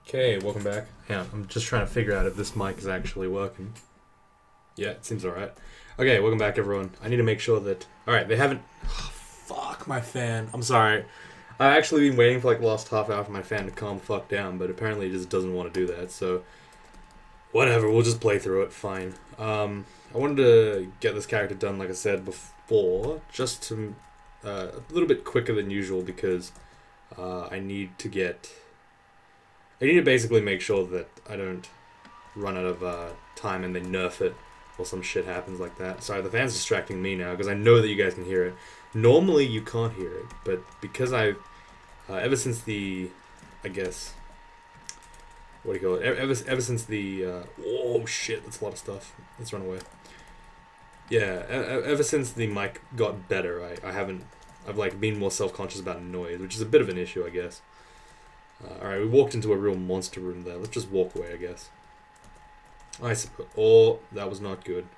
Okay, welcome back. Yeah, I'm just trying to figure out if this mic is actually working. Yeah, it seems alright. Okay, welcome back, everyone. I need to make sure that... Alright, they haven't... Oh, fuck my fan. I'm sorry. I've actually been waiting for like the last half hour for my fan to calm the fuck down, but apparently it just doesn't want to do that, so... Whatever, we'll just play through it, fine. I wanted to get this character done, like I said before, just to... a little bit quicker than usual, because I need to get... I need to basically make sure that I don't run out of time and they nerf it or some shit happens like that. Sorry, the fan's distracting me now because I know that you guys can hear it. Normally you can't hear it, but because ever since the, I guess, what do you call it? Ever since the, oh shit, that's a lot of stuff. Let's run away. Yeah, ever since the mic got better, I've like been more self-conscious about noise, which is a bit of an issue, I guess. Alright, we walked into a real monster room there. Let's just walk away, I guess. I suppose. Oh, that was not good.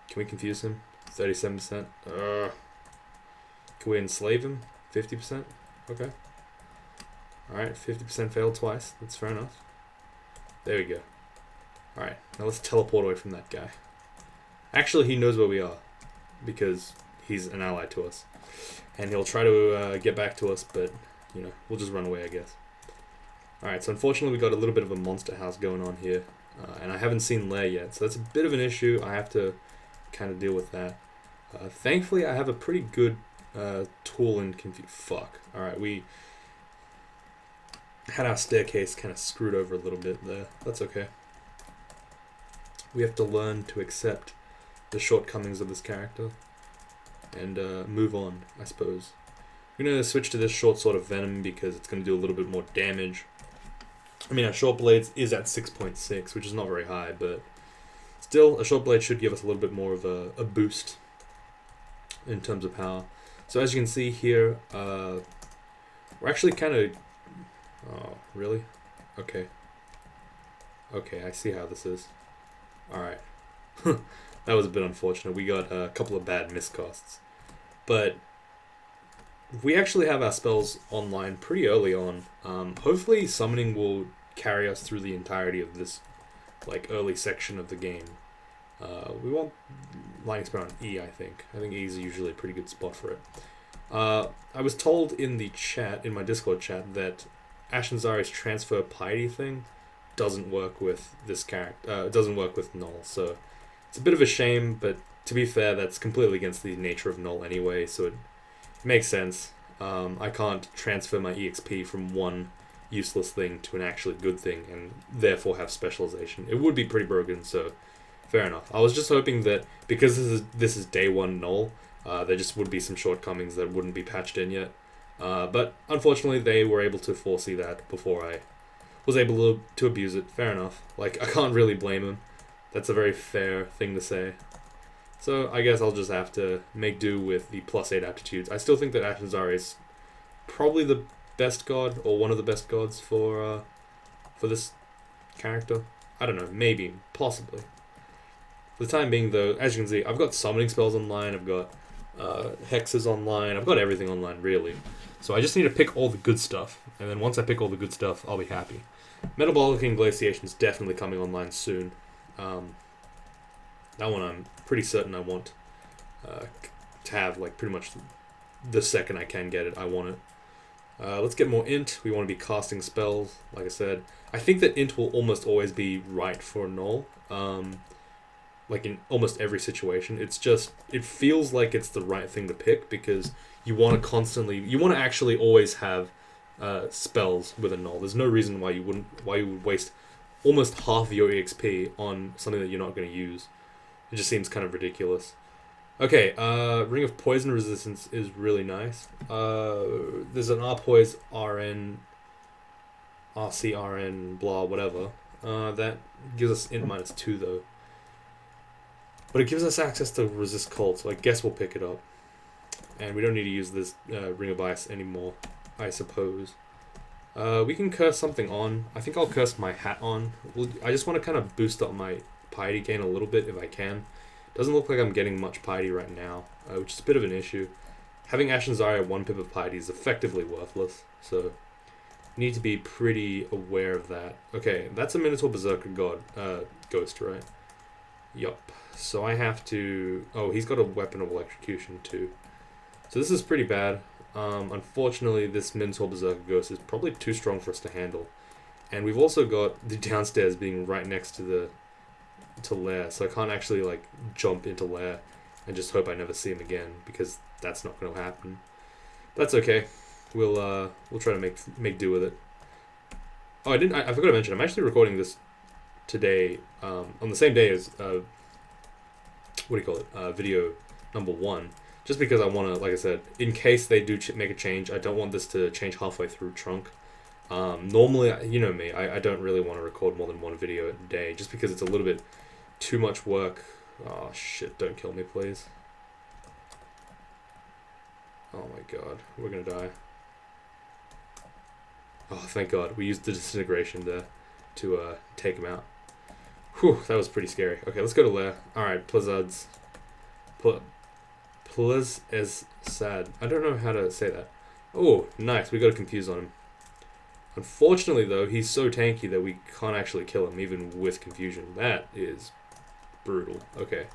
Can we confuse him? 37%. Can we enslave him? 50%? Okay. Alright, 50% failed twice. That's fair enough. There we go. Alright, now let's teleport away from that guy. Actually, he knows where we are. Because he's an ally to us. And he'll try to get back to us, but... you know, we'll just run away, I guess. Alright, so unfortunately we got a little bit of a monster house going on here. And I haven't seen Lair yet, so that's a bit of an issue. I have to kind of deal with that. Thankfully, I have a pretty good tool in confuse. Fuck. Alright, we had our staircase kind of screwed over a little bit there. That's okay. We have to learn to accept the shortcomings of this character. And move on, I suppose. I'm going to switch to this short sword of venom because it's going to do a little bit more damage. I mean, our short blades is at 6.6, which is not very high, but still, a short blade should give us a little bit more of a boost in terms of power. So as you can see here, we're actually kind of... Oh, really? Okay. Okay, I see how this is. Alright. That was a bit unfortunate. We got a couple of bad miscasts. But... we actually have our spells online pretty early on. Hopefully summoning will carry us through the entirety of this like early section of the game. We want lightning spell on E, I think. I think E is usually a pretty good spot for it. I was told in the chat, in my Discord chat, that Ashen Zari's transfer piety thing doesn't work with this character. Doesn't work with Gnoll, so it's a bit of a shame, but to be fair, that's completely against the nature of Gnoll anyway, so it makes sense. I can't transfer my EXP from one useless thing to an actually good thing and therefore have specialization. It would be pretty broken, so fair enough. I was just hoping that because this is day one Gnoll, there just would be some shortcomings that wouldn't be patched in yet. But unfortunately they were able to foresee that before I was able to abuse it. Fair enough. Like, I can't really blame him. That's a very fair thing to say. So I guess I'll just have to make do with the +8 aptitudes. I still think that Ashen Zari is probably the best god, or one of the best gods for this character. I don't know, maybe, possibly. For the time being though, as you can see, I've got summoning spells online, I've got hexes online, I've got everything online really. So I just need to pick all the good stuff, and then once I pick all the good stuff, I'll be happy. Metabolic Inglaciation is definitely coming online soon. That one I'm pretty certain I want to have, like, pretty much the second I can get it, I want it. Let's get more int. We want to be casting spells, like I said. I think that int will almost always be right for Gnoll, like in almost every situation. It's just, it feels like it's the right thing to pick because you want to actually always have spells with a Gnoll. There's no reason why you would waste almost half of your EXP on something that you're not going to use. It just seems kind of ridiculous. Okay, Ring of Poison Resistance is really nice. There's an RPoise RN, RCRN, blah, whatever. That gives us int -2 though. But it gives us access to resist cold, so I guess we'll pick it up. And we don't need to use this Ring of Ice anymore, I suppose. We can curse something on. I think I'll curse my hat on. I just want to kind of boost up my piety gain a little bit if I can. Doesn't look like I'm getting much piety right now, which is a bit of an issue. Having Ashen Zari at 1 pip of piety is effectively worthless, so Need to be pretty aware of that. Okay, that's a Minotaur Berserker God ghost, right? Yup. So I have to... Oh, he's got a weapon of electrocution too. So this is pretty bad. Unfortunately, this Minotaur Berserker ghost is probably too strong for us to handle. And we've also got the downstairs being right next to the lair, so I can't actually like jump into lair and just hope I never see him again, because that's not going to happen. That's okay. We'll try to make do with it. Oh, I forgot to mention, I'm actually recording this today on the same day as what do you call it? Video number 1. Just because I want to, like I said, in case they do make a change, I don't want this to change halfway through Trunk. Normally, you know me, I don't really want to record more than one video a day, just because it's a little bit too much work. Oh shit, don't kill me, please. Oh my god, we're gonna die. Oh, thank god, we used the disintegration there to take him out. Whew, that was pretty scary. Okay, let's go to lair. Alright, Plizzards. Plizz is sad. I don't know how to say that. Oh, nice, we got a confuse on him. Unfortunately, though, he's so tanky that we can't actually kill him, even with confusion. That is brutal. Okay.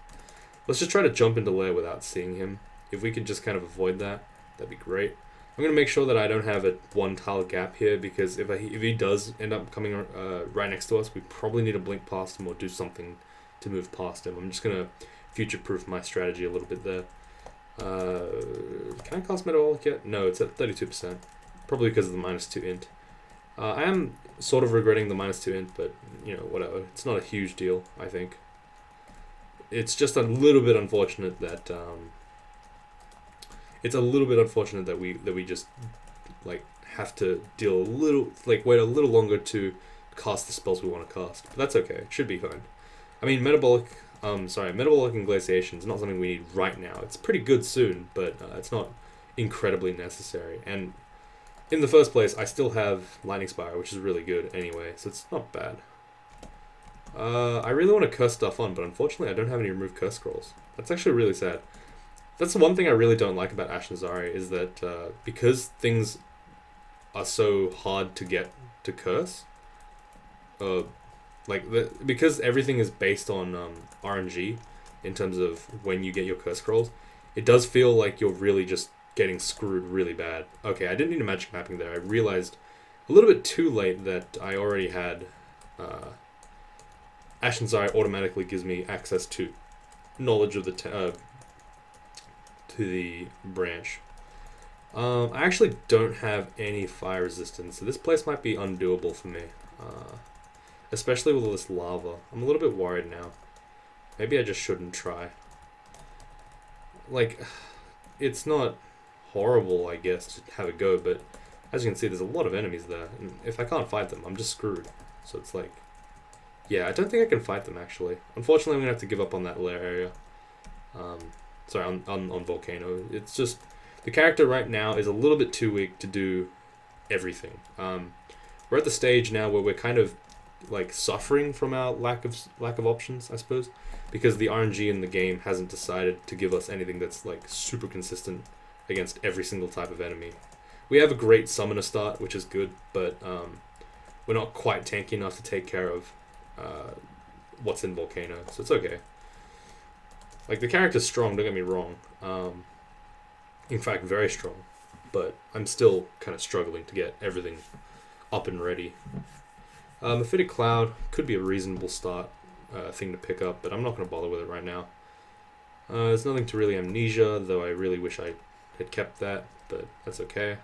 Let's just try to jump into lair without seeing him. If we could just kind of avoid that, that'd be great. I'm going to make sure that I don't have a one-tile gap here, because if he does end up coming right next to us, we probably need to blink past him or do something to move past him. I'm just going to future-proof my strategy a little bit there. Can I cast Metabolic yet? No, it's at 32%. Probably because of the -2 int. I am sort of regretting the -2 int, but, you know, whatever. It's not a huge deal, I think. It's just a little bit unfortunate that, we just, like, have to deal a little, like, wait a little longer to cast the spells we want to cast. But that's okay. It should be fine. I mean, Metabolic and Glaciation is not something we need right now. It's pretty good soon, but it's not incredibly necessary. And in the first place, I still have Lightning Spire, which is really good anyway, so it's not bad. I really want to curse stuff on, but unfortunately I don't have any remove curse scrolls. That's actually really sad. That's the one thing I really don't like about Ashen Zari, is that because things are so hard to get to curse, because everything is based on RNG in terms of when you get your curse scrolls, it does feel like you're really just getting screwed really bad. Okay, I didn't need a magic mapping there. I realized a little bit too late that I already had Ashen Zari automatically gives me access to knowledge of the to the branch. I actually don't have any fire resistance, so this place might be undoable for me, especially with all this lava. I'm a little bit worried now. Maybe I just shouldn't try. Like, it's not horrible, I guess, to have a go, but as you can see, there's a lot of enemies there, and if I can't fight them, I'm just screwed. So it's like, yeah, I don't think I can fight them, actually. Unfortunately, I'm gonna have to give up on that lair area. Sorry, on Volcano. It's just, the character right now is a little bit too weak to do everything. We're at the stage now where we're kind of like suffering from our lack of options, I suppose, because the RNG in the game hasn't decided to give us anything that's like super consistent against every single type of enemy. We have a great summoner start, which is good, but we're not quite tanky enough to take care of what's in Volcano, so it's okay. Like, the character's strong, don't get me wrong. In fact, very strong. But I'm still kind of struggling to get everything up and ready. Mephitic Cloud could be a reasonable start thing to pick up, but I'm not going to bother with it right now. There's nothing to really Amnesia, though I really wish I had kept that, but that's okay.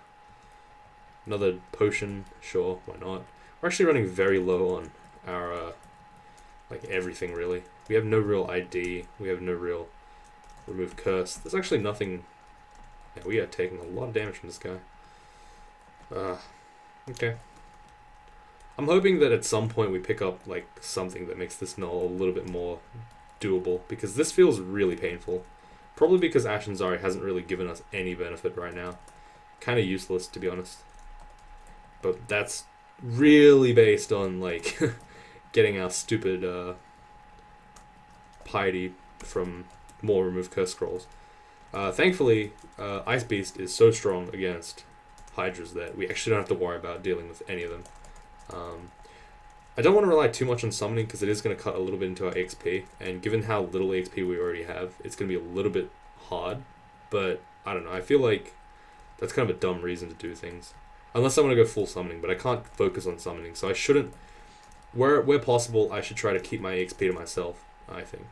Another potion, sure, why not? We're actually running very low on our, like, everything, really. We have no real ID, we have no real remove curse. There's actually nothing... Yeah, we are taking a lot of damage from this guy. Okay. I'm hoping that at some point we pick up, like, something that makes this Gnoll a little bit more doable, because this feels really painful. Probably because Ashen Zari hasn't really given us any benefit right now. Kind of useless, to be honest. But that's really based on, like, getting our stupid piety from more remove curse scrolls. Thankfully, Ice Beast is so strong against hydras there. We actually don't have to worry about dealing with any of them. I don't want to rely too much on summoning because it is going to cut a little bit into our XP, and given how little XP we already have, it's going to be a little bit hard, but I don't know, I feel like that's kind of a dumb reason to do things. Unless I want to go full summoning, but I can't focus on summoning, so I shouldn't, where possible, I should try to keep my XP to myself, I think.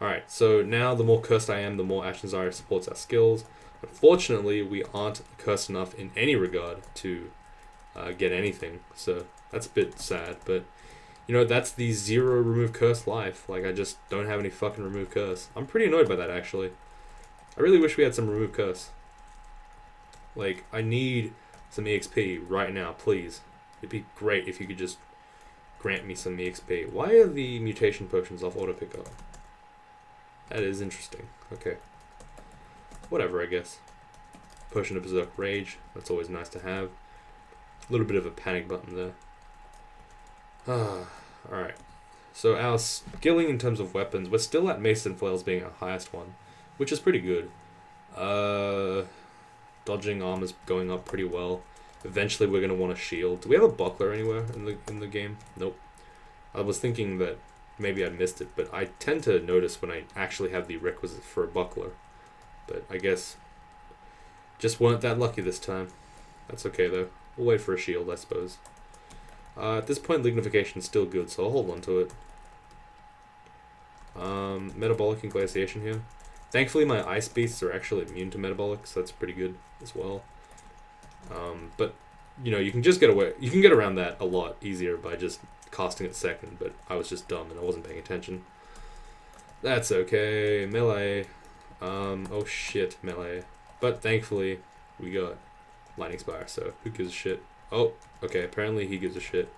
Alright, so now the more cursed I am, the more Ash Desire supports our skills. Unfortunately, we aren't cursed enough in any regard to get anything, so that's a bit sad, but you know, that's the 0 remove curse life. Like, I just don't have any fucking remove curse. I'm pretty annoyed by that, actually. I really wish we had some remove curse. Like, I need some EXP right now, please. It'd be great if you could just grant me some EXP. Why are the mutation potions off auto pickup? That is interesting. Okay. Whatever, I guess. Potion of Berserk Rage. That's always nice to have. A little bit of a panic button there. Alright. So our skilling in terms of weapons, we're still at Mace and Flails being our highest one, which is pretty good. Dodging armor's going up pretty well. Eventually we're going to want a shield. Do we have a buckler anywhere in the game? Nope. I was thinking that maybe I missed it, but I tend to notice when I actually have the requisite for a buckler. But I guess just weren't that lucky this time. That's okay though. We'll wait for a shield, I suppose. At this point, lignification is still good, so I'll hold on to it. Metabolic and glaciation here. Thankfully, my ice beasts are actually immune to metabolic, so that's pretty good as well. But you know, you can just get away. You can get around that a lot easier by just casting it second. But I was just dumb and I wasn't paying attention. That's okay. Melee. Oh shit, melee. But thankfully, we got Lightning Spire, so who gives a shit? Oh, okay, apparently he gives a shit.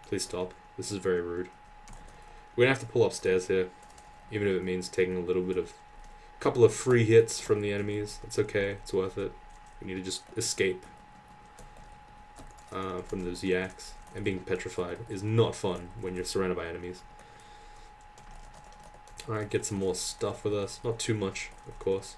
Please stop. This is very rude. We're gonna have to pull upstairs here, even if it means taking a little bit of... couple of free hits from the enemies. It's okay, it's worth it. We need to just escape from those yaks. And being petrified is not fun when you're surrounded by enemies. Alright, get some more stuff with us. Not too much, of course.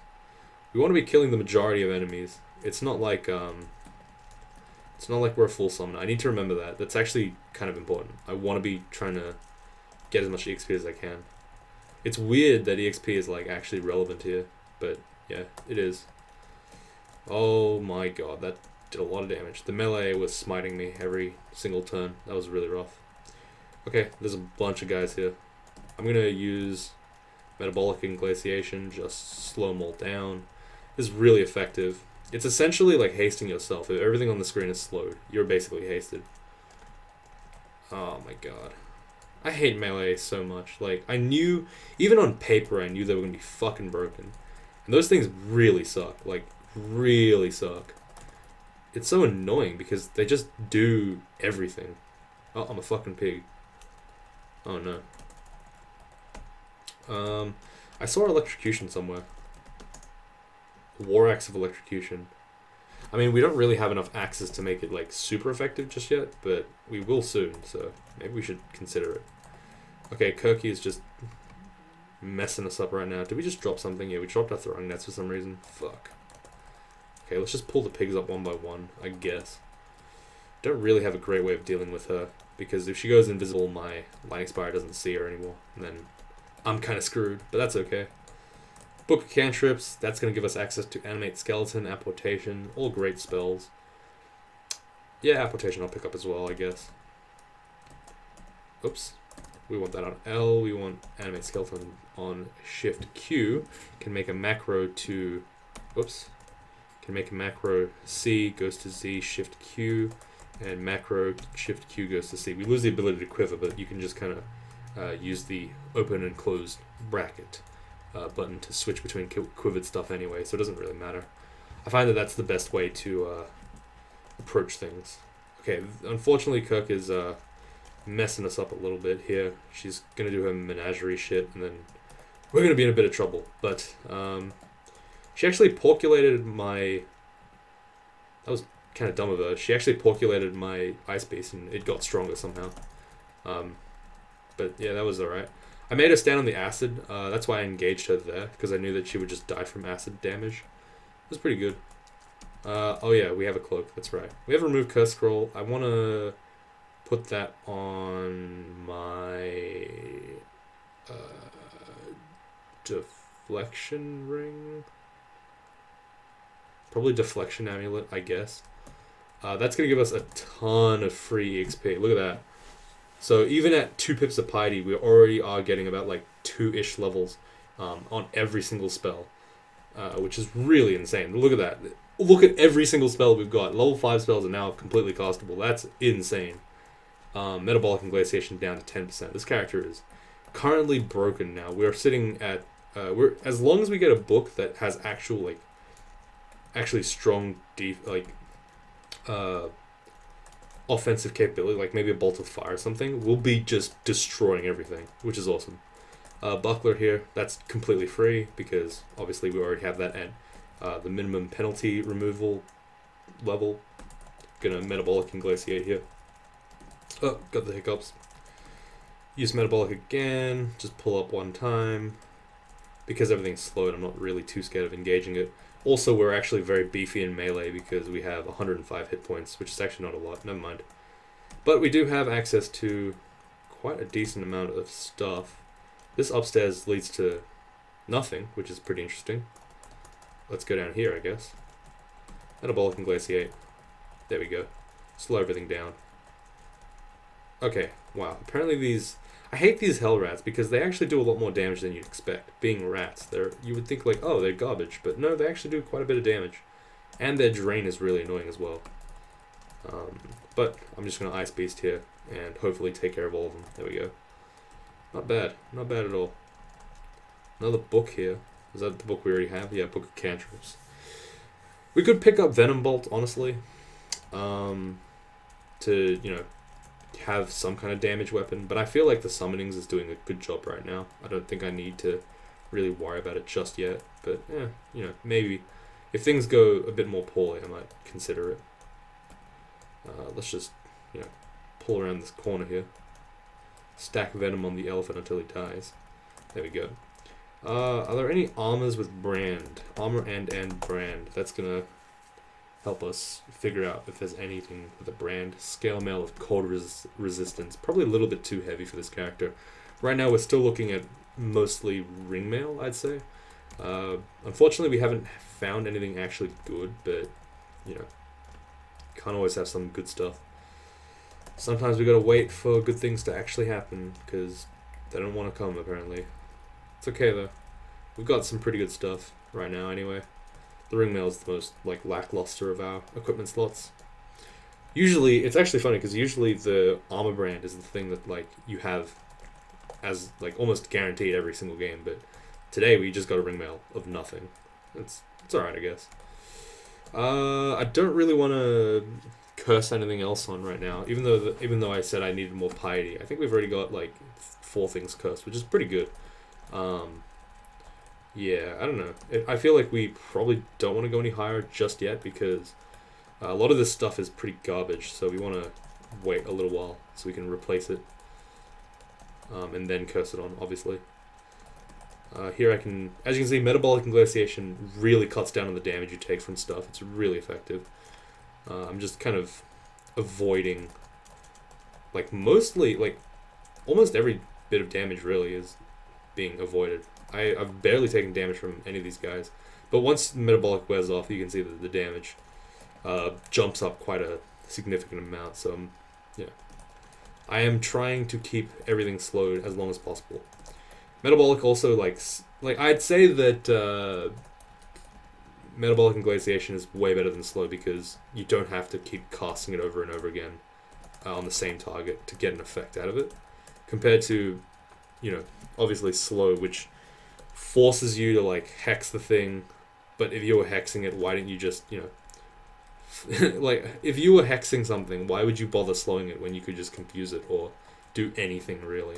We want to be killing the majority of enemies. It's not like we're a full summoner. I need to remember that. That's actually kind of important. I want to be trying to get as much EXP as I can. It's weird that EXP is like actually relevant here, but yeah, it is. Oh my god, that did a lot of damage. The melee was smiting me every single turn. That was really rough. Okay, there's a bunch of guys here. I'm gonna use metabolic and glaciation, just slow them all down. This is really effective. It's essentially like hasting yourself. If everything on the screen is slowed, you're basically hasted. Oh my god. I hate melee so much. Like, I knew, even on paper, I knew they were going to be fucking broken. And those things really suck. Like, really suck. It's so annoying because they just do everything. Oh, I'm a fucking pig. Oh no. I saw electrocution somewhere. War Axe of Electrocution. I mean, we don't really have enough axes to make it like super effective just yet, but we will soon, so maybe we should consider it. Okay, Kirky is just messing us up right now. Did we just drop something? Yeah, we dropped our throwing nets for some reason. Fuck. Okay, let's just pull the pigs up one by one, I guess. Don't really have a great way of dealing with her, because if she goes invisible, my Lightning Spire doesn't see her anymore, and then I'm kind of screwed, but that's okay. Book of Cantrips, that's going to give us access to Animate Skeleton, Apportation, all great spells. Yeah, Apportation I'll pick up as well, I guess. Oops. We want that on L, we want Animate Skeleton on Shift Q. Can make a macro to... Oops. Can make a macro C, goes to Z, Shift Q, and macro Shift Q goes to C. We lose the ability to quiver, but you can just kind of use the open and closed bracket button to switch between quivered stuff anyway, so it doesn't really matter. I find that that's the best way to approach things. Okay, unfortunately Kirk is messing us up a little bit here. She's going to do her menagerie shit, and then we're going to be in a bit of trouble. But she actually porculated my... That was kind of dumb of her. She actually porculated my ice beast, and it got stronger somehow. But yeah, that was alright. I made her stand on the acid. That's why I engaged her there, because I knew that she would just die from acid damage. It was pretty good. Oh yeah, we have a cloak. That's right. We have remove curse scroll. I want to put that on my deflection ring. Probably deflection amulet, I guess. That's going to give us a ton of free XP. Look at that. So even at 2 pips of piety, we already are getting about like 2-ish levels on every single spell, which is really insane. Look at that. Look at every single spell we've got. Level 5 spells are now completely castable. That's insane. Metabolic and glaciation down to 10%. This character is currently broken now. We're sitting at as long as we get a book that has actual actually strong offensive capability, like maybe a bolt of fire or something, we'll be just destroying everything, which is awesome. Buckler here, that's completely free because obviously we already have that at the minimum penalty removal level. Gonna metabolic and glaciate here. Oh, got the hiccups. Use metabolic again, just pull up one time. Because everything's slowed, I'm not really too scared of engaging it. Also, we're actually very beefy in melee because we have 105 hit points, which is actually not a lot, never mind. But we do have access to quite a decent amount of stuff. This upstairs leads to nothing, which is pretty interesting. Let's go down here, I guess. Metabolic and glaciate. There we go. Slow everything down. Okay, wow. Apparently these... I hate these hell rats because they actually do a lot more damage than you'd expect. Being rats, you would think like, oh, they're garbage, but no, they actually do quite a bit of damage. And their drain is really annoying as well. But I'm just going to Ice Beast here and hopefully take care of all of them. There we go. Not bad. Not bad at all. Another book here. Is that the book we already have? Yeah, Book of Cantrips. We could pick up Venom Bolt, honestly. To, have some kind of damage weapon, but I feel like the summonings is doing a good job right now. I don't think I need to really worry about it just yet, but maybe if things go a bit more poorly, I might consider it. Let's just pull around this corner here, stack venom on the elephant until he dies. There we go. Are there any armors with brand? Armor and brand. That's gonna help us figure out if there's anything with a brand. Scale mail of cold resistance. Probably a little bit too heavy for this character. Right now we're still looking at mostly ring mail, I'd say. Unfortunately we haven't found anything actually good, but can't always have some good stuff. Sometimes we gotta wait for good things to actually happen because they don't want to come apparently. It's okay though. We've got some pretty good stuff right now anyway. The ring mail is the most lackluster of our equipment slots. Usually, it's actually funny because usually the armor brand is the thing that you have as almost guaranteed every single game. But today we just got a ring mail of nothing. It's alright, I guess. I don't really want to curse anything else on right now, even though I said I needed more piety. I think we've already got 4 things cursed, which is pretty good. Yeah, I don't know. I feel like we probably don't want to go any higher just yet because a lot of this stuff is pretty garbage, so we want to wait a little while so we can replace it and then curse it on, obviously. Here as you can see, metabolic and glaciation really cuts down on the damage you take from stuff. It's really effective. I'm just kind of avoiding, almost every bit of damage really is being avoided. I've barely taken damage from any of these guys, but once metabolic wears off, you can see that the damage jumps up quite a significant amount. So I am trying to keep everything slowed as long as possible. Metabolic also I'd say that metabolic and glaciation is way better than slow because you don't have to keep casting it over and over again on the same target to get an effect out of it, compared to obviously slow, which forces you to hex the thing. But if you were hexing it, why didn't you just if you were hexing something, why would you bother slowing it when you could just confuse it or do anything really,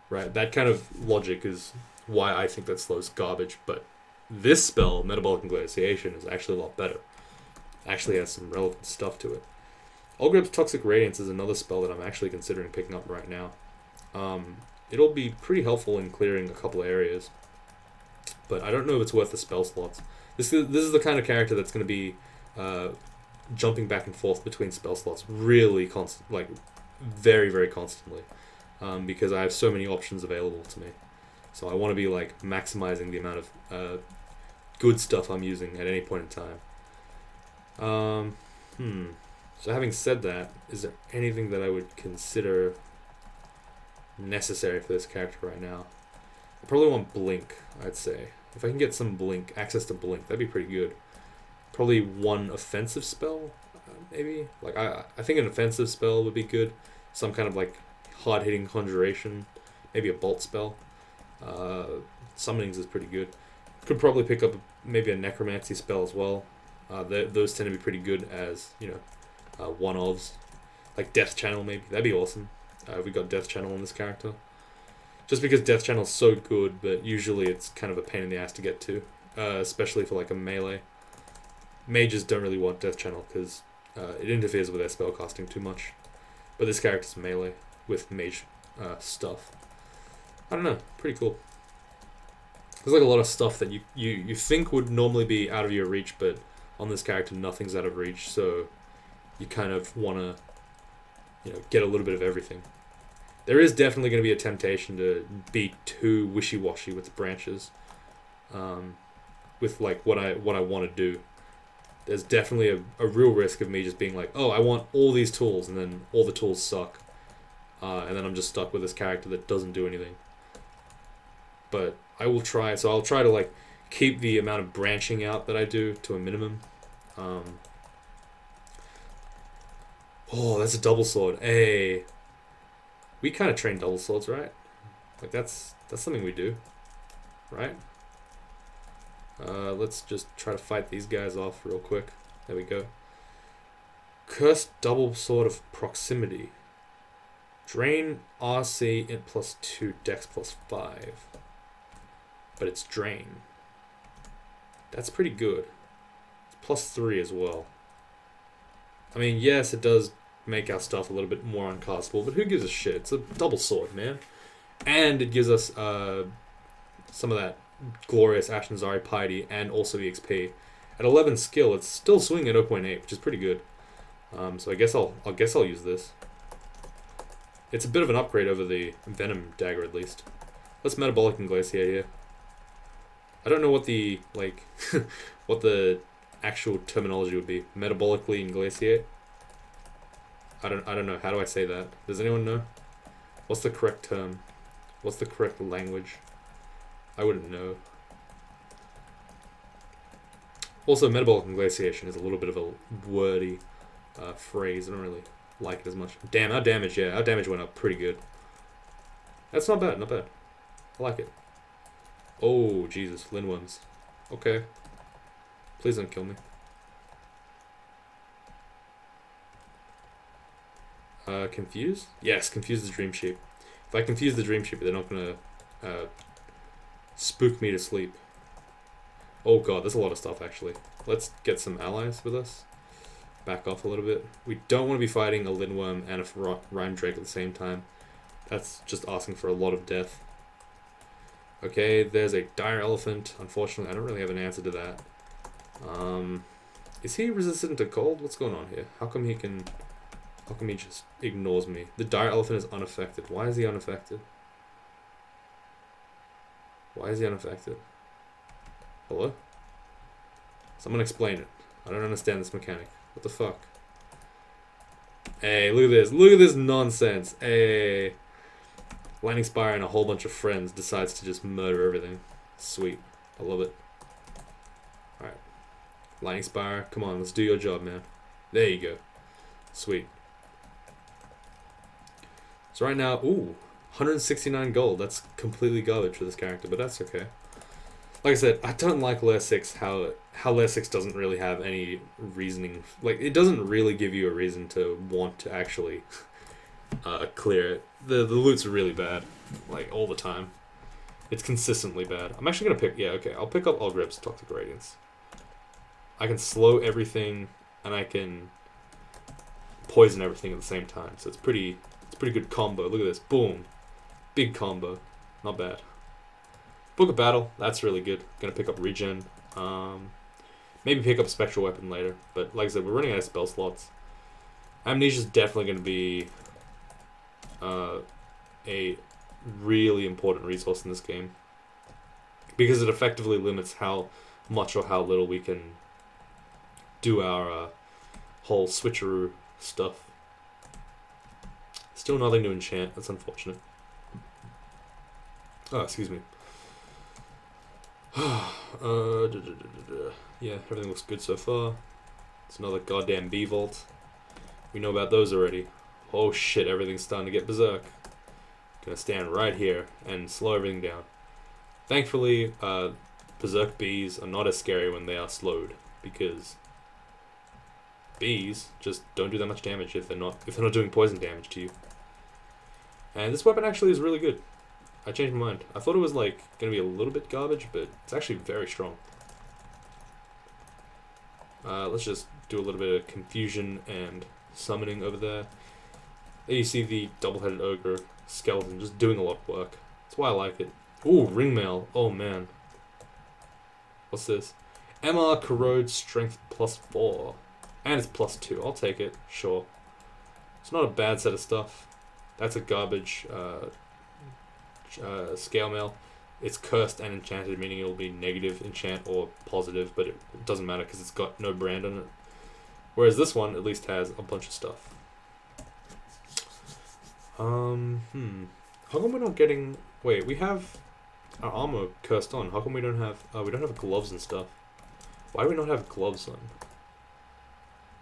right? That kind of logic is why I think that slow's garbage. But this spell, metabolic and glaciation, is actually a lot better. Actually has some relevant stuff to it. Olgrib's Toxic Radiance is another spell that I'm actually considering picking up right now. It'll be pretty helpful in clearing a couple of areas, but I don't know if it's worth the spell slots. This is the kind of character that's going to be jumping back and forth between spell slots really constant, like very, very constantly, because I have so many options available to me. So I want to be like maximizing the amount of good stuff I'm using at any point in time. So having said that, is there anything that I would consider necessary for this character right now? I probably want blink, I'd say. If I can get some blink, access to blink, that'd be pretty good. Probably one offensive spell, maybe. Like I think an offensive spell would be good. Some kind of like hard-hitting conjuration, maybe a bolt spell. Summonings is pretty good. Could probably pick up maybe a necromancy spell as well. Those tend to be pretty good as, you know, one-offs. Like Death Channel maybe, that'd be awesome. We got Death Channel on this character. Just because Death Channel's so good, but usually it's kind of a pain in the ass to get to. Especially for like a melee. Mages don't really want Death Channel because it interferes with their spellcasting too much. But this character's melee with mage stuff. I don't know, pretty cool. There's like a lot of stuff that you think would normally be out of your reach, but on this character nothing's out of reach, so you kind of want to, you know, get a little bit of everything. There is definitely going to be a temptation to be too wishy-washy with the branches, with like what I want to do. There's definitely a real risk of me just being like, oh, I want all these tools, and then all the tools suck, and then I'm just stuck with this character that doesn't do anything. But I will try, so I'll try to like keep the amount of branching out that I do to a minimum. Oh, that's a double sword. Hey, we kind of train double swords, right? Like that's something we do, right? Let's just try to fight these guys off real quick. There we go. Cursed double sword of proximity. Drain RC in +2, Dex +5. But it's drain. That's pretty good. It's +3 as well. I mean, yes, it does make our stuff a little bit more uncastable, but who gives a shit? It's a double sword, man. And it gives us some of that glorious Ashnazari piety and also the XP. At 11 skill, it's still swinging at 0.8, which is pretty good. So I guess I'll use this. It's a bit of an upgrade over the Venom Dagger, at least. Let's Metabolic Inglatiate here. I don't know what the, like, what the actual terminology would be. Metabolically Inglatiate? I don't know. How do I say that? Does anyone know? What's the correct term? What's the correct language? I wouldn't know. Also, metabolic inglatiation is a little bit of a wordy phrase. I don't really like it as much. Damn, our damage, yeah, our damage went up pretty good. That's not bad, not bad. I like it. Oh, Jesus, Lindworms. Okay. Please don't kill me. Confuse? Yes, confuse the Dream Sheep. If I confuse the Dream Sheep, they're not gonna spook me to sleep. Oh god, there's a lot of stuff actually. Let's get some allies with us. Back off a little bit. We don't want to be fighting a Lindworm and a Rhyme Drake at the same time. That's just asking for a lot of death. Okay, there's a Dire Elephant. Unfortunately, I don't really have an answer to that. Is he resistant to cold? What's going on here? How come he just ignores me? The Dire Elephant is unaffected. Why is he unaffected? Why is he unaffected? Hello? Someone explain it. I don't understand this mechanic. What the fuck? Hey, look at this. Look at this nonsense. Hey. Lightning Spire and a whole bunch of friends decides to just murder everything. Sweet. I love it. Alright. Lightning Spire, come on, let's do your job, man. There you go. Sweet. So right now, ooh, 169 gold. That's completely garbage for this character, but that's okay. Like I said, I don't like Layer 6, how Layer 6 doesn't really have any reasoning. Like, it doesn't really give you a reason to want to actually clear it. The loot's really bad, like, all the time. It's consistently bad. I'm actually going to pick, yeah, okay, I'll pick up Algrib's Toxic Radiance. I can slow everything, and I can poison everything at the same time, so it's pretty good combo. Look at this, boom. Big combo. Not bad. Book of Battle, that's really good. Gonna pick up Regen. Maybe pick up a spectral weapon later. But like I said, we're running out of spell slots. Amnesia's definitely going to be a really important resource in this game. Because it effectively limits how much or how little we can do our whole switcheroo stuff. Still nothing to enchant. That's unfortunate. Oh, excuse me. Yeah, everything looks good so far. It's another goddamn bee vault. We know about those already. Oh shit, everything's starting to get berserk. Gonna stand right here and slow everything down. Thankfully, berserk bees are not as scary when they are slowed, because bees just don't do that much damage if they're not doing poison damage to you. And this weapon actually is really good. I changed my mind. I thought it was like gonna be a little bit garbage, but it's actually very strong. Let's just do a little bit of confusion and summoning over there. There you see the double-headed ogre skeleton just doing a lot of work. That's why I like it. Ooh, ringmail. Oh man. What's this? MR corrode strength +4. And it's +2. I'll take it. Sure. It's not a bad set of stuff. That's a garbage scale mail. It's cursed and enchanted, meaning it'll be negative enchant or positive, but it doesn't matter because it's got no brand on it. Whereas this one at least has a bunch of stuff. How come we're not getting... Wait, we have our armor cursed on. How come we don't have gloves and stuff? Why do we not have gloves on?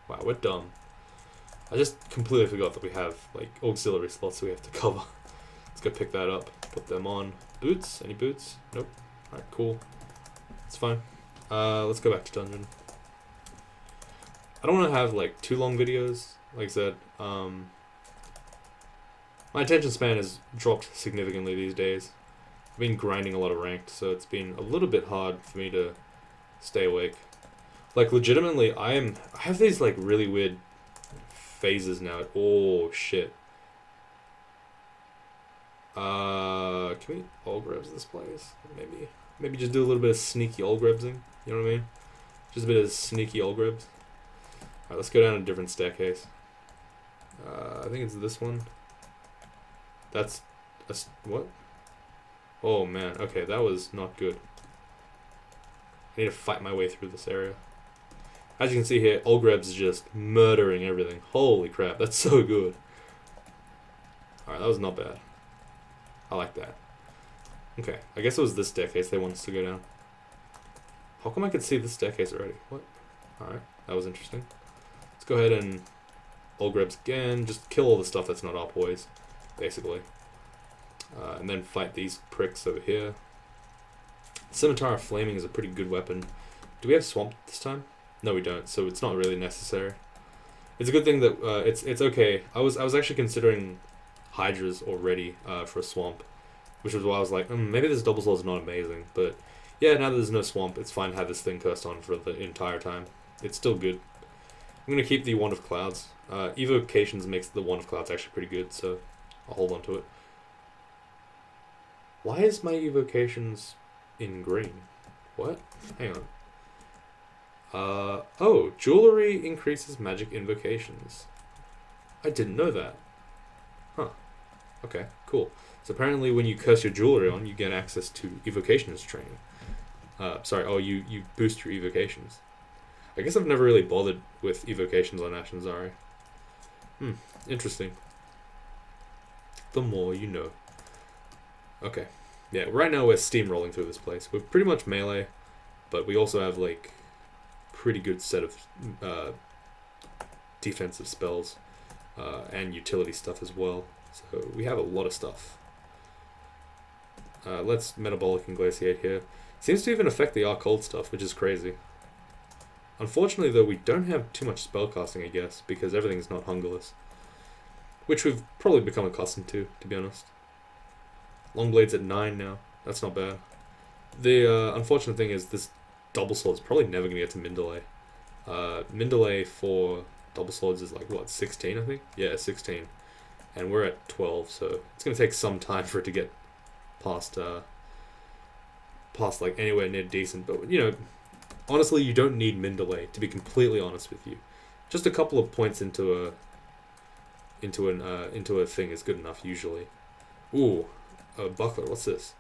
Wow, we're dumb. I just completely forgot that we have like auxiliary slots that we have to cover. Let's go pick that up. Put them on. Boots? Any boots? Nope. Alright, cool. It's fine. Let's go back to dungeon. I don't want to have like too long videos. Like I said, my attention span has dropped significantly these days. I've been grinding a lot of ranked, so it's been a little bit hard for me to stay awake. Like legitimately, I have these like really weird phases now. Oh shit. Can we all grabs this place? Maybe just do a little bit of sneaky all grabsing. You know what I mean? Just a bit of sneaky all grabs. Alright, let's go down a different staircase. I think it's this one. That's what? Oh man, okay, that was not good. I need to fight my way through this area. As you can see here, Olgreb's just murdering everything. Holy crap, that's so good. Alright, that was not bad. I like that. Okay, I guess it was this staircase they want us to go down. How come I could see this staircase already? What? Alright, that was interesting. Let's go ahead and Olgreb's again. Just kill all the stuff that's not our poise, basically. And then fight these pricks over here. Scimitar of Flaming is a pretty good weapon. Do we have Swamp this time? No, we don't, so it's not really necessary. It's a good thing that it's okay. I was actually considering Hydras already for a Swamp, which was why I was like, maybe this double sword's not amazing, but yeah, now that there's no Swamp, it's fine to have this thing cursed on for the entire time. It's still good. I'm gonna keep the Wand of Clouds. Evocations makes the Wand of Clouds actually pretty good, so I'll hold on to it. Why is my evocations in green? What? Hang on. Oh, jewelry increases magic invocations. I didn't know that. Huh. Okay, cool. So apparently when you curse your jewelry on, you get access to evocations training. You boost your evocations. I guess I've never really bothered with evocations on Ash and Zari. Interesting. The more you know. Okay. Yeah, right now we're steamrolling through this place. We're pretty much melee, but we also have like pretty good set of defensive spells and utility stuff as well. So we have a lot of stuff. Let's Metabolic Inglatiate here. Seems to even affect the Arc Cold stuff, which is crazy. Unfortunately though, we don't have too much spellcasting, I guess, because everything's not hungerless. Which we've probably become accustomed to be honest. Longblade's at 9 now. That's not bad. The unfortunate thing is this double sword's probably never going to get to Mindalay. Mindalay for double swords is like, what, 16 I think? Yeah, 16. And we're at 12, so it's going to take some time for it to get past like anywhere near decent. But, you know, honestly, you don't need min delay, to be completely honest with you. Just a couple of points into a thing is good enough usually. Ooh, a buckler. What's this?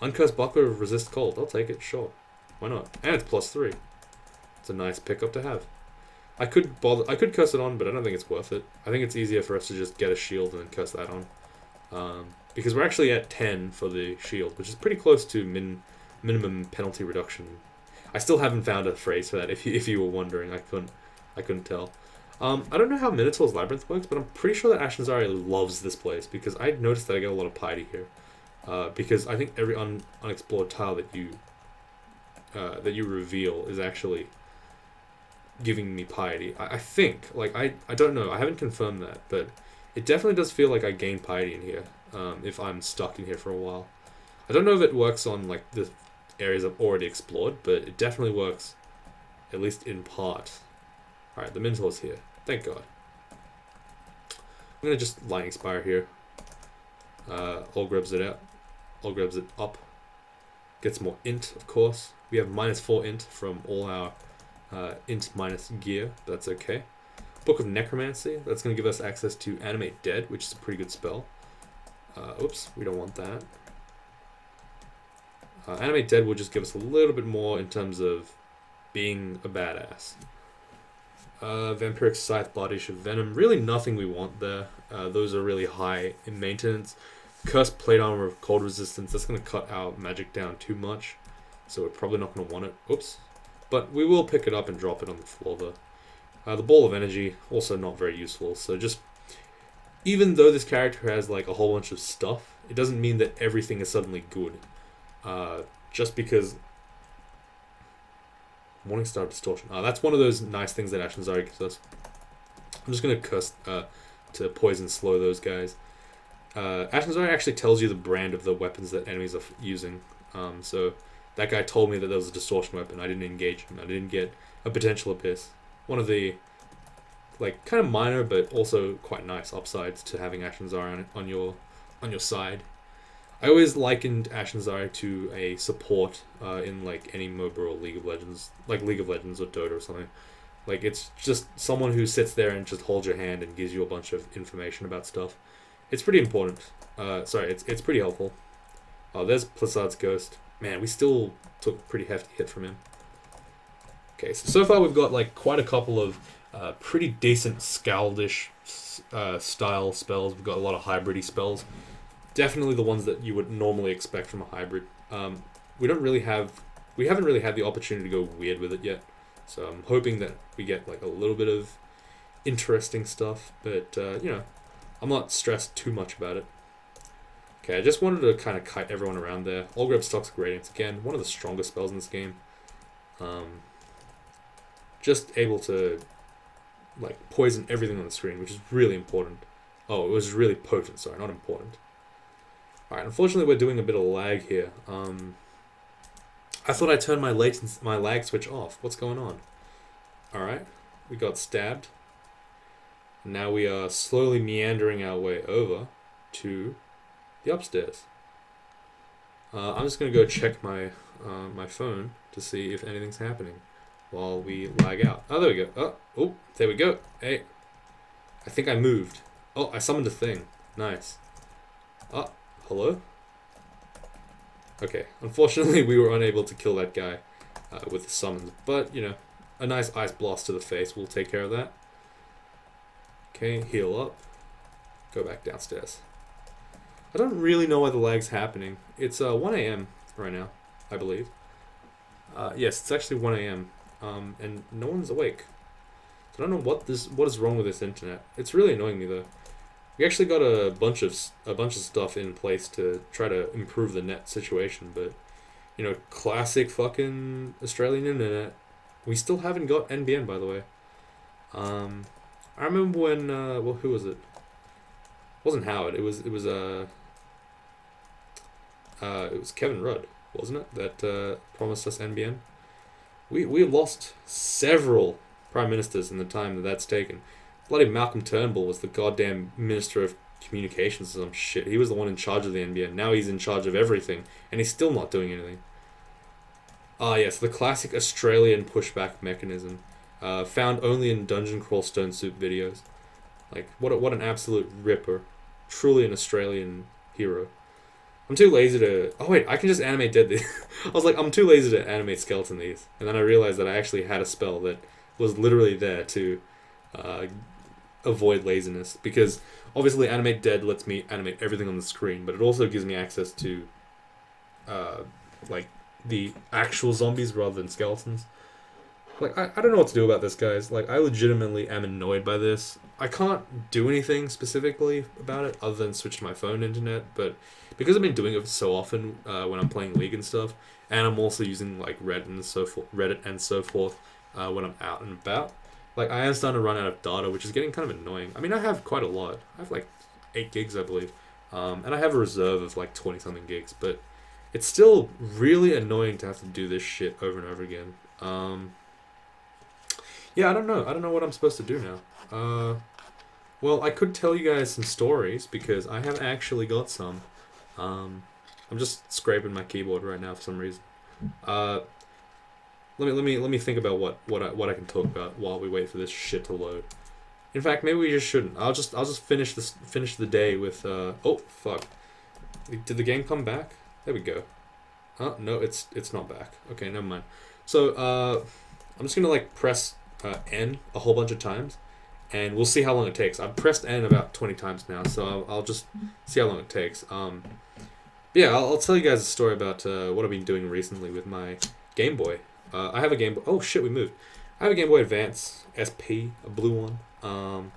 Uncursed buckler of resist cold. I'll take it. Sure, why not? And it's +3. It's a nice pickup to have. I could curse it on, but I don't think it's worth it. I think it's easier for us to just get a shield and then curse that on, because we're actually at 10 for the shield, which is pretty close to minimum penalty reduction. I still haven't found a phrase for that. If you were wondering, I couldn't tell. I don't know how Minotaur's Labyrinth works, but I'm pretty sure that Ashnazari loves this place because I noticed that I get a lot of piety here. Because I think every unexplored tile that you reveal is actually giving me piety. I think, like, I don't know, I haven't confirmed that, but it definitely does feel like I gain piety in here, if I'm stuck in here for a while. I don't know if it works on, like, the areas I've already explored, but it definitely works, at least in part. Alright, the Minotaur's here. Thank God. I'm gonna just Lightning Spire here. All grabs it out. All grabs it up. Gets more int, of course. We have -4 int from all our int minus gear. That's okay. Book of Necromancy. That's going to give us access to Animate Dead, which is a pretty good spell. Oops, we don't want that. Animate Dead will just give us a little bit more in terms of being a badass. Vampiric Scythe, Bloodish of Venom. Really nothing we want there. Those are really high in maintenance. Cursed Plate Armor of Cold Resistance. That's going to cut our magic down too much. So we're probably not going to want it. Oops. But we will pick it up and drop it on the floor though. The Ball of Energy, also not very useful. So just, even though this character has like a whole bunch of stuff, it doesn't mean that everything is suddenly good. Just because Morningstar Distortion. That's one of those nice things that Ashnazari gives us. I'm just going to curse to poison slow those guys. Ashnazari actually tells you the brand of the weapons that enemies are using. So that guy told me that there was a distortion weapon. I didn't engage him. I didn't get a potential abyss. One of the, like, kind of minor but also quite nice upsides to having Ashnazari on your side. I always likened Ashnazari to a support in like any MOBA or League of Legends, like League of Legends or Dota or something. Like, it's just someone who sits there and just holds your hand and gives you a bunch of information about stuff. It's pretty important. It's pretty helpful. There's Plassard's Ghost. Man, we still took a pretty hefty hit from him. Okay, so far we've got like quite a couple of pretty decent Scaldish style spells. We've got a lot of hybridy spells. Definitely the ones that you would normally expect from a hybrid. We haven't really had the opportunity to go weird with it yet. So I'm hoping that we get like a little bit of interesting stuff, but I'm not stressed too much about it. Okay, I just wanted to kind of kite everyone around there. Allgrab's Toxic Radiance, again, one of the strongest spells in this game. Just able to like poison everything on the screen, which is really important. Oh, it was really potent, sorry, not important. Alright, unfortunately we're doing a bit of lag here. I thought I turned my lag switch off. What's going on? Alright, we got stabbed. Now we are slowly meandering our way over to the upstairs. I'm just going to go check my phone to see if anything's happening while we lag out. Oh, there we go. Oh, there we go. Hey, I think I moved. Oh, I summoned a thing. Nice. Oh, hello? Okay, unfortunately we were unable to kill that guy with the summons, but, a nice ice blast to the face will take care of that. Okay, heal up. Go back downstairs. I don't really know why the lag's happening. It's 1 a.m. right now, I believe. Yes, it's actually 1 a.m. And no one's awake. So I don't know what is wrong with this internet. It's really annoying me though. We actually got a bunch of stuff in place to try to improve the net situation, but classic fucking Australian internet. We still haven't got NBN, by the way. I remember when who was it? It wasn't Howard. It was Kevin Rudd, wasn't it? That promised us NBN. We lost several prime ministers in the time that's taken. Bloody Malcolm Turnbull was the goddamn Minister of Communications or some shit. He was the one in charge of the NBN. Now he's in charge of everything, and he's still not doing anything. Ah, yes, the classic Australian pushback mechanism, found only in Dungeon Crawl Stone Soup videos. Like, what an absolute ripper. Truly an Australian hero. I'm too lazy to... Oh, wait, I can just animate dead these. I was like, I'm too lazy to animate skeleton these. And then I realized that I actually had a spell that was literally there to uh, avoid laziness. Because, obviously, animate dead lets me animate everything on the screen, but it also gives me access to, like, the actual zombies rather than skeletons. Like, I don't know what to do about this, guys. Like, I legitimately am annoyed by this. I can't do anything specifically about it other than switch to my phone internet, but because I've been doing it so often when I'm playing League and stuff, and I'm also using, like, Reddit and so forth when I'm out and about, like, I am starting to run out of data, which is getting kind of annoying. I mean, I have quite a lot. I have, like, 8 gigs, I believe. And I have a reserve of, like, 20-something gigs, but it's still really annoying to have to do this shit over and over again. Yeah, I don't know. I don't know what I'm supposed to do now. Well, I could tell you guys some stories because I have actually got some. I'm just scraping my keyboard right now for some reason. Let me think about what I can talk about while we wait for this shit to load. In fact, maybe we just shouldn't. I'll just finish the day with oh fuck. Did the game come back? There we go. Oh no, it's not back. Okay, never mind. So I'm just gonna like press N a whole bunch of times, and we'll see how long it takes. I've pressed N about 20 times now, so I'll just see how long it takes. Yeah, I'll tell you guys a story about what I've been doing recently with my Game Boy. I have a Game Boy. Oh shit, we moved. I have a Game Boy Advance SP, a blue one. And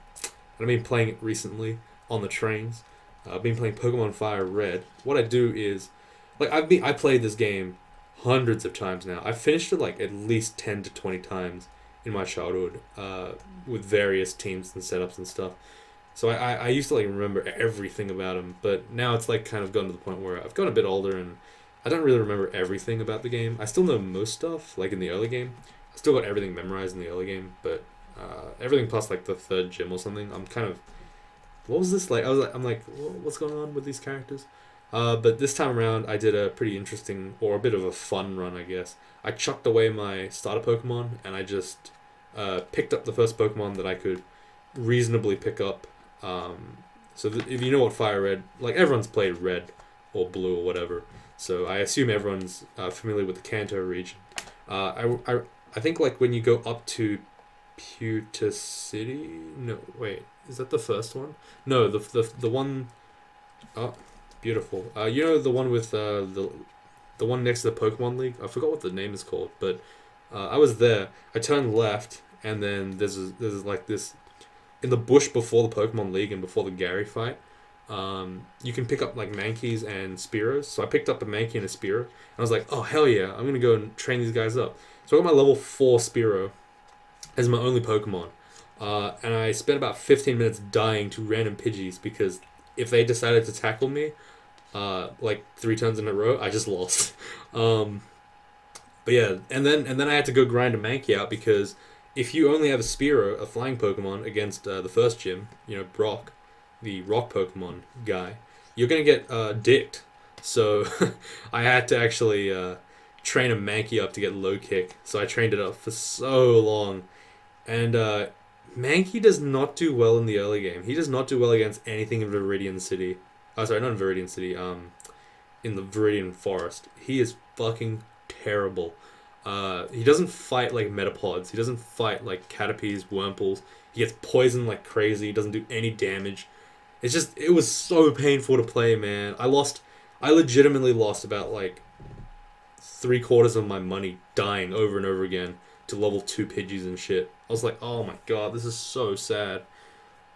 I've been playing it recently on the trains. I've been playing Pokemon Fire Red. What I do is, like, I played this game hundreds of times now. I've finished it like at least 10 to 20 times in my childhood, with various teams and setups and stuff. So I used to like remember everything about them, but now it's like kind of gotten to the point where I've gotten a bit older and I don't really remember everything about the game. I still know most stuff, like in the early game. I still got everything memorized in the early game, but everything plus like the third gym or something. I'm kind of, what was this like? I'm like, what's going on with these characters? But this time around, I did a pretty interesting or a bit of a fun run, I guess. I chucked away my starter Pokemon and I just picked up the first Pokemon that I could reasonably pick up. So if you know what Fire Red, like everyone's played Red or Blue or whatever, so I assume everyone's familiar with the Kanto region. I think like when you go up to Pewter City, no wait, is that the first one? No, the one, oh, beautiful. You know the one with the one next to the Pokemon League. I forgot what the name is called, but I was there. I turned left, and then there's like this in the bush before the Pokemon League and before the Gary fight. You can pick up like Mankeys and Spearows. So I picked up a Mankey and a Spearow, and I was like, oh hell yeah, I'm gonna go and train these guys up. So I got my level 4 Spearow as my only Pokemon, and I spent about 15 minutes dying to random Pidgeys because if they decided to tackle me, like 3 turns in a row, I just lost. But yeah, and then I had to go grind a Mankey out because if you only have a Spearow, a flying Pokemon, against the first gym, you know, Brock, the rock Pokemon guy, you're going to get dicked. So I had to actually train a Mankey up to get low kick. So I trained it up for so long. And Mankey does not do well in the early game. He does not do well against anything in Viridian City. Oh, sorry, not in Viridian City. In the Viridian Forest. He is fucking terrible. He doesn't fight like Metapods. He doesn't fight like Caterpies, Wurmples. He gets poisoned like crazy. He doesn't do any damage. It was so painful to play, man. I legitimately lost about like 3/4 of my money dying over and over again to level 2 Pidgeys and shit. I was like, oh my god, this is so sad.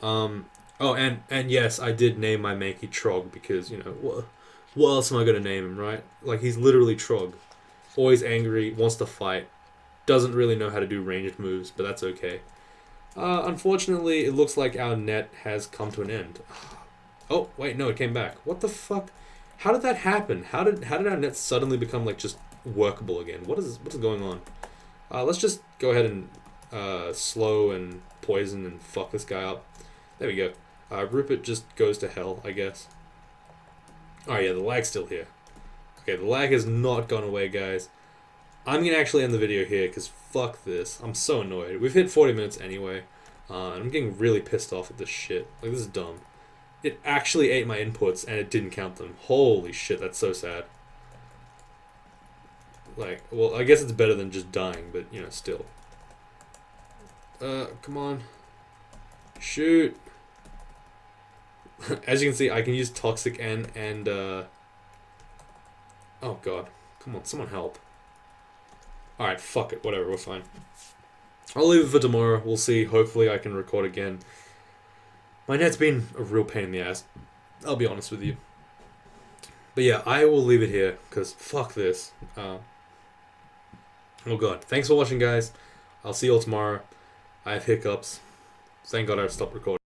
Oh, and yes, I did name my Mankey Trog because, you know, what else am I gonna name him, right? Like, he's literally Trog. Always angry, wants to fight, doesn't really know how to do ranged moves, but that's okay. Unfortunately, it looks like our net has come to an end. Oh, wait, no, it came back. What the fuck? How did that happen? How did our net suddenly become, like, just workable again? What's going on? Let's just go ahead and slow and poison and fuck this guy up. There we go. Rupert just goes to hell, I guess. Oh yeah, the lag's still here. Okay, the lag has not gone away, guys. I'm going to actually end the video here because fuck this. I'm so annoyed. We've hit 40 minutes anyway. And I'm getting really pissed off at this shit. Like, this is dumb. It actually ate my inputs and it didn't count them. Holy shit, that's so sad. Like, well, I guess it's better than just dying, but, you know, still. Come on. Shoot. As you can see, I can use Toxic and oh god. Come on, someone help. Alright, fuck it, whatever, we're fine. I'll leave it for tomorrow, we'll see, hopefully I can record again. My net's been a real pain in the ass, I'll be honest with you. But yeah, I will leave it here, because fuck this. Oh god, thanks for watching guys, I'll see you all tomorrow. I have hiccups. Thank god I've stopped recording.